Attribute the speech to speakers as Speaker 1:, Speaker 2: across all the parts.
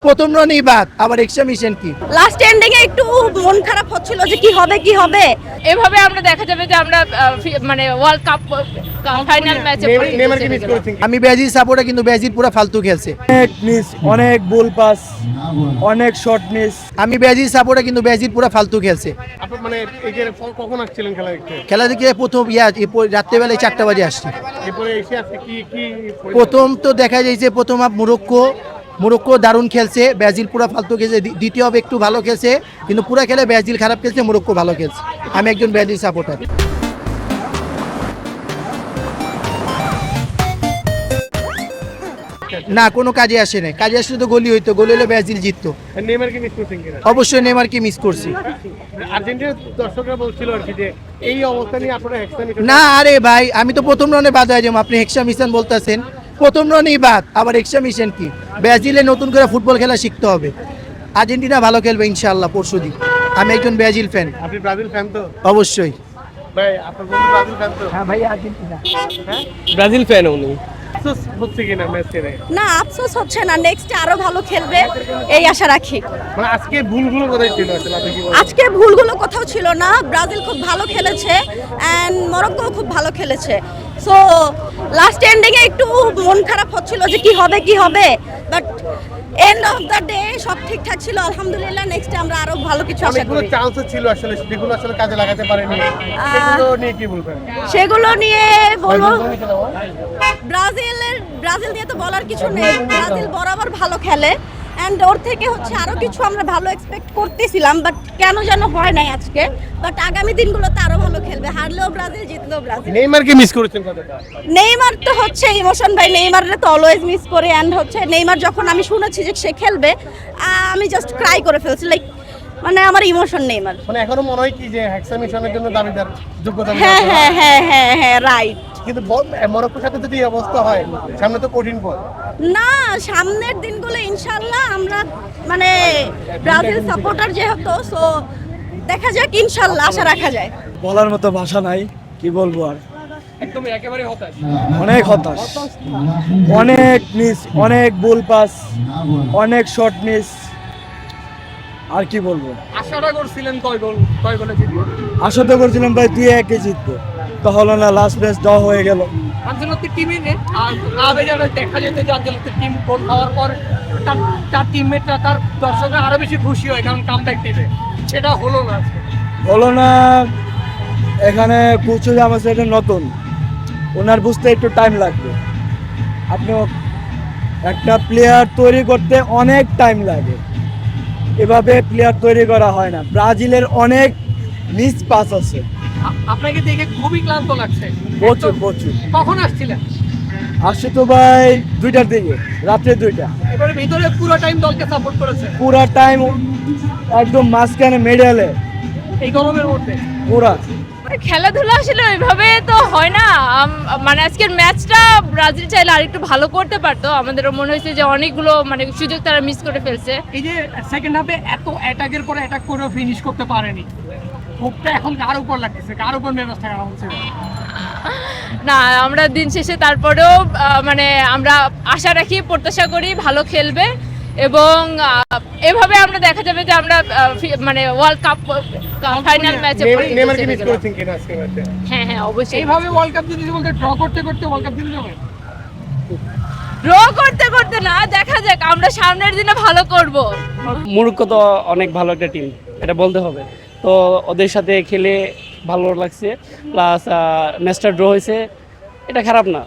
Speaker 1: প্রথম রানেই বাদ আবার এক্সট্রা মিশন কি
Speaker 2: লাস্ট এন্ডিং এ একটু মন খারাপ হচ্ছিল যে কি হবে
Speaker 3: এভাবে আমরা দেখা যাবে যে আমরা মানে ওয়ার্ল্ড কাপ ফাইনাল ম্যাচে
Speaker 4: নেইমারকে মিস করেছেন।
Speaker 1: আমি ব্রাজিল সাপোর্টার কিন্তু ব্রাজিল পুরো ফালতু খেলছে
Speaker 5: অনেক মিস, অনেক বল পাস, অনেক শর্ট মিস।
Speaker 1: আমি ব্রাজিল সাপোর্টার কিন্তু ব্রাজিল পুরো ফালতু খেলছে
Speaker 4: আপনি মানে এই যে কখন আসছিলেন খেলা দেখতে?
Speaker 1: খেলা দেখে প্রথম রাত্রেবেলায় 4টা বাজে আসছি।
Speaker 4: এরপরে এসে আজকে কি
Speaker 1: প্রথম তো দেখা যাইছে প্রথম হাফ মোরক্কো দারুণ খেলছে, ব্রাজিল পুরো ফালতু খেলছে। দ্বিতীয় হাফ একটু ভালো খেলছে, কিন্তু পুরো খেলে ব্রাজিল খারাপ খেলছে, মোরক্কো ভালো খেলছে। আমি একজন ব্রাজিল সাপোর্টার। না, কোনো কাজে আসে না। কাজে আসলে তো গোলই হইতো, গোল হলে ব্রাজিল জিততো।
Speaker 4: নেইমারকে মিস করছেন কিনা?
Speaker 1: অবশ্যই নেইমারকে মিস করছি।
Speaker 4: আর্জেন্টিনার দর্শকরা বলছিল আর কি যে এই অবস্থা নিয়ে আপনারা হেক্সা নিতে
Speaker 1: না আরে ভাই, আমি তো প্রথম রানে বাদ হয়ে যাবো। আপনি এক্সট্রা মিশন বলতেছেন, প্রথম রানেই বাদ আবার এক্সট্রা মিশন কি? ব্রাজিলে নতুন করে ফুটবল খেলা শিখতে হবে। আর্জেন্টিনা ভালো খেলবে ইনশাআল্লাহ পরশুদিন। আমি একজন ব্রাজিল ফ্যান।
Speaker 4: আপনি ব্রাজিল ফ্যান তো?
Speaker 1: অবশ্যই।
Speaker 4: ভাই আপনার বন্ধু ব্রাজিল ফ্যান তো?
Speaker 1: হ্যাঁ ভাই, আর্জেন্টিনা।
Speaker 4: হ্যাঁ,
Speaker 6: ব্রাজিল ফ্যান উনি।
Speaker 4: আফসোস হচ্ছে কিনা ম্যাচ খেলে?
Speaker 2: না, আফসোস হচ্ছে না, নেক্সট আরো ভালো খেলবে এই আশা রাখি।
Speaker 4: মানে আজকে ভুলগুলো কোথায় ছিল আসলে আপনি কি বলেন?
Speaker 2: আজকে ভুলগুলো কোথাও ছিল না, ব্রাজিল খুব ভালো খেলেছে এন্ড মরক্কো খুব ভালো খেলেছে। সো লাস্ট এন্ডিং এ একটু মন খারাপ হচ্ছিল যে কি হবে, but end of the day সব ঠিকঠাক ছিল আলহামদুলিল্লাহ। নেক্সট আমরা আরো ভালো কিছু আশা
Speaker 4: অনেকগুলো
Speaker 2: করি।
Speaker 4: চান্স ছিল আসলে, যেগুলো আসলে কাজে লাগাতে পারেনি। সেগুলো নিয়ে কি বলবেন?
Speaker 2: সেগুলো নিয়ে বলবো ব্রাজিল নিয়ে তো বলার কিছু নেই। ব্রাজিল বরাবর ভালো খেলে এন্ড ওর থেকে হচ্ছে আরো কিছু আমরা ভালো এক্সপেক্ট করতেছিলাম, বাট কেন যেন হয় নাই আজকে। বাট আগামী দিনগুলোতে আরো ভালো খেলবে, হারলেও ব্রাজিল, জিতলেও ব্রাজিল।
Speaker 4: নেইমারকে মিস করেছেন কতটা?
Speaker 2: নেইমার তো হচ্ছে ইমোশন ভাই, নেইমাররে তো অলওয়েজ মিস করে এন্ড হচ্ছে নেইমার যখন আমি শুনেছি যে সে খেলবে, আমি জাস্ট ক্রাই করে ফেলছি। লাইক মানে আমার ইমোশন নেইমার।
Speaker 4: মানে এখনো মনে হয় কি যে হেক্সা মিশনের জন্য দাবিদার যোগ্যতা
Speaker 2: হ্যাঁ রাইট।
Speaker 4: কিন্তু মরক্কোর সাথে যদি এই অবস্থা হয় সামনে তো কঠিন পথ।
Speaker 2: না, সামনের দিনগুলো ইনশাল্লাহ আমরা মানে ব্রাজিল সাপোর্টার যেহেতু, সো দেখা যাক, ইনশাল্লাহ আশা রাখা যায়।
Speaker 5: বলার মতো ভাষা নাই, কি বলবো আর।
Speaker 6: একদম একেবারে হতাশ।
Speaker 5: অনেক হতাশ, অনেক মিস, অনেক বল পাস, অনেক শর্ট মিস। আর কি বলবো।
Speaker 6: আশাটা করছিলেন কয় গোলে জিতবে?
Speaker 5: আশা তো করছিলাম ভাই 2-1 জিতবো, তো হলো না। লাস্ট ম্যাচ ড্র হয়ে গেল।
Speaker 6: আঞ্চলিক টিমে আবেদনে দেখা যেত যে আঞ্চলিক টিম গোল খাওয়ার পর তার টিমমেটরা, তার দর্শকরা আরো বেশি খুশি হয় কারণ কামব্যাক দিবে। সেটা হলো না আজকে।
Speaker 5: হলো না। এখানে কোচ আমার সাথে নতুন, ওনার বুঝতে একটু টাইম লাগবে। আপনি একটা প্লেয়ার তৈরি করতে অনেক টাইম লাগে, এভাবে প্লেয়ার তৈরি করা হয় না। ব্রাজিলের অনেক মিস পাস আছে।
Speaker 6: আপনাকে দেখে খুবই ক্লান্ত লাগছে।
Speaker 5: প্রচুর।
Speaker 6: কখন আসছিলেন?
Speaker 5: আসছে তো ভাই 2টার দিকে, রাত্রে 2টা।
Speaker 6: এবারে ভিতরে পুরো টাইম দলকে সাপোর্ট করেছে
Speaker 5: পুরা টাইম একদম মাঝখানে মেডেলে,
Speaker 6: এই গরমের মধ্যে।
Speaker 5: পুরা
Speaker 3: খেলাধুলা আসলে ওইভাবে তো হয় না। মানে আজকের ম্যাচটা ব্রাজিল চাইলে আরেকটু ভালো করতে পারতো। আমাদেরও মনে হয়েছে যে অনেকগুলো মানে সুযোগ তারা মিস করে ফেলছে।
Speaker 6: এই যে সেকেন্ড হাফে এত অ্যাটাকের পরে অ্যাটাক করেও ফিনিশ করতে পারেনি, ক্ষোভটা এখন কার উপর লাগতেছে, কার উপর মেজাজ থাকা উচিত?
Speaker 3: না, আমরা দিন শেষে তারপরেও মানে আমরা আশা রাখি, প্রত্যাশা করি ভালো খেলবে এবং এভাবে আমরা দেখা যাবে যে আমরা মানে ওয়ার্ল্ড কাপ ফাইনাল ম্যাচে
Speaker 4: নেইমারকে মিস করেছেন কিনা আজকে ম্যাচে?
Speaker 3: হ্যাঁ অবশ্যই।
Speaker 6: এইভাবে ওয়ার্ল্ড কাপ যদি বলতে ড্র করতে ওয়ার্ল্ড কাপ জিতে যাবে।
Speaker 3: ড্র করতে না, দেখা যাক, আমরা সামনের দিনে ভালো করব।
Speaker 7: মরক্কো তো অনেক ভালো একটা টিম, এটা বলতে হবে। তো ওদের সাথে খেলে ভালো লাগছে, প্লাস ম্যাচটা ড্র হয়েছে, এটা খারাপ না।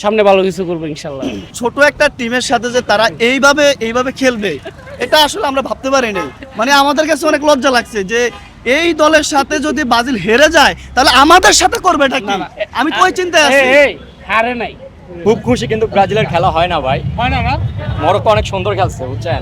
Speaker 7: সামনে ভালো কিছু করবো ইনশাল্লাহ।
Speaker 8: ছোট একটা টিমের সাথে যে তারা এইভাবে খেলবে, এটা আসলে আমরা ভাবতে পারিনি। মানে আমাদের কাছে অনেক লজ্জা লাগছে যে এই দলের সাথে যদি ব্রাজিল হেরে যায় তাহলে আমাদের সাথে করবে এটা কি? আমি তো ওই চিন্তায় আছি।
Speaker 7: হারে নাই।
Speaker 9: খুব খুশি, কিন্তু ব্রাজিলের খেলা হয় না ভাই।
Speaker 6: হয় না?
Speaker 9: মরক্কো অনেক সুন্দর খেলছে বুঝছেন।